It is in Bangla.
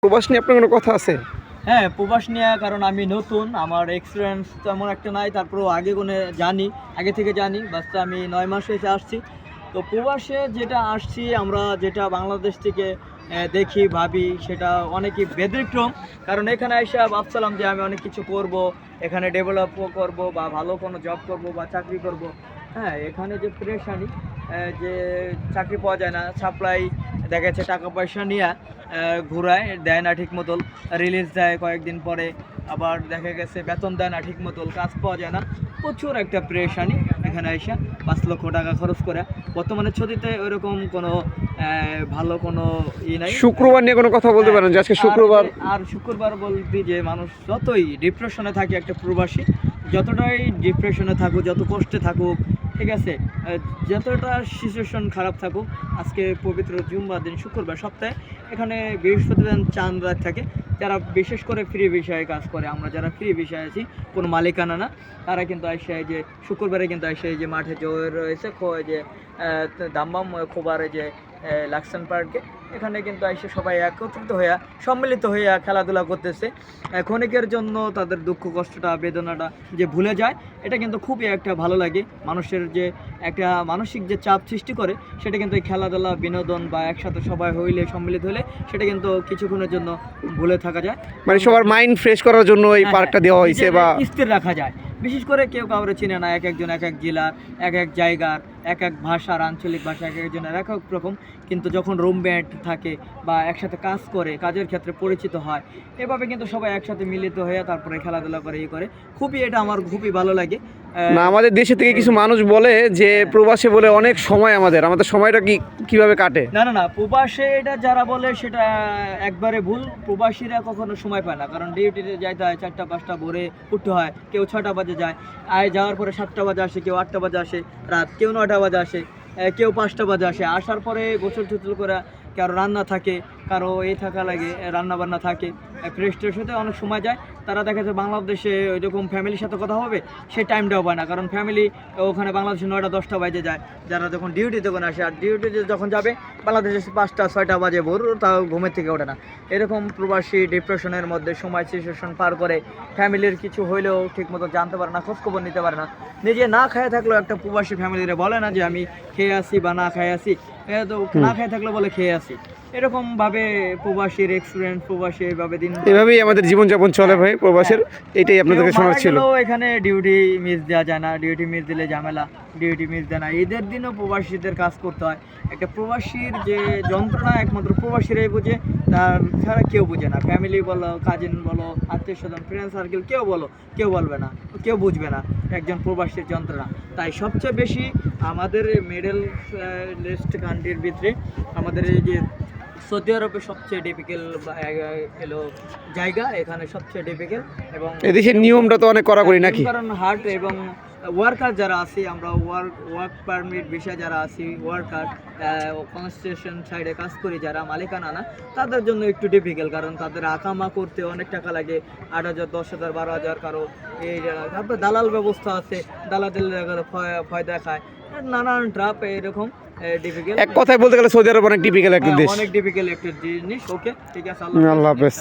প্রবাস নিয়ে আপনার কোনো কথা আছে? হ্যাঁ, প্রবাস নিয়ে, কারণ আমি নতুন, আমার এক্সপিরিয়েন্স তেমন একটা নাই। তারপরেও আগে থেকে জানি, বাস আমি ৯ মাস হয়েছে আসছি। তো প্রবাসে যেটা আসছি আমরা, যেটা বাংলাদেশ থেকে দেখি ভাবি, সেটা অনেকই ব্যতিক্রম। কারণ এখানে এসে ভাবছিলাম যে আমি অনেক কিছু করব, এখানে ডেভেলপও করব বা ভালো কোনো জব করব বা চাকরি করব। হ্যাঁ, এখানে যে প্রেশানি, যে চাকরি পাওয়া যায় না, সাপ্লাই দেখা যাচ্ছে টাকা পয়সা নিয়ে ঘুরায় দেয় না ঠিক মতন, রিলিজ দেয় কয়েকদিন পরে, আবার দেখা গেছে বেতন দেয় না ঠিক মতন, কাজ পাওয়া যায় না। প্রচুর একটা প্রেশানি এখানে এসে ৫ লক্ষ টাকা খরচ করে। বর্তমানে ছুটিতে ওইরকম কোনো ভালো কোনো নাই। শুক্রবার নিয়ে কোনো কথা বলতে পারেন যে আজকে শুক্রবার? আর শুক্রবার বলতে যে মানুষ যতই ডিপ্রেশনে থাকে, একটা প্রবাসী যতটাই ডিপ্রেশনে থাকুক, যত কষ্টে থাকুক, ঠিক আছে, যতটা সিচুয়েশন খারাপ থাকুক, আজকে পবিত্র জুম্মার দিন শুক্রবার, সপ্তাহে এখানে বৃহস্পতিবার চাঁদ রাত থাকে। যারা বিশেষ করে ফ্রি বিষয়ে কাজ করে, আমরা যারা ফ্রি বিষয়ে আছি, কোনো মালিকানা না, তারা কিন্তু আসে যে শুক্রবারে কিন্তু আসে যে মাঠে জয় রয়েছে, যে দাম্বাম খোবারে যে লাক্সান পার্কে, এখানে কিন্তু এসে সবাই একত্রিত হইয়া, সম্মিলিত হইয়া খেলাধুলা করতেছে। ক্ষণিকের জন্য তাদের দুঃখ কষ্টটা, বেদনাটা যে ভুলে যায়, এটা কিন্তু খুবই একটা ভালো লাগে। মানুষের যে একটা মানসিক যে চাপ সৃষ্টি করে, সেটা কিন্তু এই খেলাধুলা, বিনোদন বা একসাথে সবাই হইলে, সম্মিলিত হলে, সেটা কিন্তু কিছুক্ষণের জন্য ভুলে থাকা যায়। মানে সবার মাইন্ড ফ্রেশ করার জন্য এই পার্কটা দেওয়া হয়েছে বা স্থির রাখা যায়। বিশেষ করে কেউ কাউরে চিনে না, এক একজন এক এক জেলার, এক এক জায়গার, এক এক ভাষার, আঞ্চলিক ভাষা এক একজনের এক এক রকম, কিন্তু যখন রুমমেট থাকে বা একসাথে কাজ করে, কাজের ক্ষেত্রে পরিচিত হয়, এভাবে কিন্তু সবাই একসাথে মিলিত হয়ে তারপরে খেলাধুলা করে, করে এটা আমার খুবই ভালো লাগে। না, আমাদের দেশে থেকে কিছু মানুষ বলে যে প্রবাসে বলে অনেক সময়, আমাদের সময়টা কিভাবে কাটে? না, প্রবাসে এটা যারা বলে সেটা একবারে ভুল। প্রবাসীরা কখনো সময় পায় না, কারণ ডিউটিতে যাইতে হয়, ৪টা ৫টা ভোরে উঠতে হয়, কেউ ৬টা বাজে যায়, যাওয়ার পরে ৭টা বাজে আসে, কেউ ৮টা বাজে আসে রাত, কেউ ৯টা বাজে আসে, কেউ ৫টা বাজে আসে। আসার পরে গোসল টোসল করে, কারো রান্না থাকে, কারো থাকা লাগে, রান্না বান্না থাকে, ফ্রেশ ট্রেশ হতে অনেক সময় যায়। তারা দেখা যায় বাংলাদেশে ওইরকম ফ্যামিলির সাথে কথা হবে, সেই টাইমটাও পায় না, কারণ ফ্যামিলি ওখানে বাংলাদেশে ৯টা 10টা বাজে যায়, যারা যখন ডিউটি তখন আসে। আর ডিউটিতে যখন যাবে বাংলাদেশে 5টা 6টা বাজে ভোর, তাও ঘুমের থেকে ওঠে না। এরকম প্রবাসী ডিপ্রেশনের মধ্যে সময় সিচুয়েশন পার করে, ফ্যামিলির কিছু হইলেও ঠিকমতো জানতে পারে না, খোঁজখবর নিতে পারে না। নিজে না খেয়ে থাকলেও একটা প্রবাসী ফ্যামিলিরে বলে না যে আমি খেয়ে আসি বা না খেয়ে আসি, তো না খেয়ে থাকলে বলে খেয়ে আসি। এরকমভাবে প্রবাসীর এক্সপিরিয়েন্স, প্রবাসী এইভাবে দিন, এভাবেই আমাদের জীবনযাপন চলে ভাই প্রবাসের। এটাই আপনাদেরকে শোনার ছিল। এখানে ডিউটি মিস দেওয়া যায় না, ডিউটি মিস দিলে ঝামেলা, ডিউটি মিস দেয় না। ঈদের দিনও প্রবাসীদের কাজ করতে হয়। একটা প্রবাসীর যে যন্ত্রণা একমাত্র প্রবাসীরাই বোঝে, তার ছাড়া কেউ বোঝে না। ফ্যামিলি বলো, কাজিন বলো, আত্মীয় স্বজন, ফ্রেন্ড সার্কেল, কেউ বলো, কেউ বলবে না, কেউ বুঝবে না একজন প্রবাসীর যন্ত্রণা। তাই সবচেয়ে বেশি আমাদের মিডল ইস্ট কান্ট্রির ভিতরে আমাদের এই যে সৌদি আরবে সবচেয়ে ডিফিকাল্ট এলো জায়গা, এখানে সবচেয়ে ডিফিকাল্ট। এবং এদেশের নিয়মটা তো অনেক কড়াকড়ি নাকি? কারণ হার্ট এবং ওয়ার্কার যারা আছি আমরা, ওয়ার্ক পারমিট বিষয়ে যারা আছি, ওয়ার্কার, কনস্ট্রাকশন সাইডে কাজ করি যারা, মালিকানা না, তাদের জন্য একটু ডিফিকাল্ট, কারণ তাদের আকামা করতে অনেক টাকা লাগে, 8,000 10,000 12,000, কারো এই। তারপরে দালাল ব্যবস্থা আছে, দালালের ফয়দা খায়, নানান ট্রাপ, এরকম ডিফিকাল্ট। এক কথায় বলতে গেলে সৌদি আরব অনেক ডিফিকাল্ট একটা দেশ, অনেক ডিফিকাল্ট একটা জিনিস। ওকে, ঠিক আছে, আল্লাহ হাফেজ।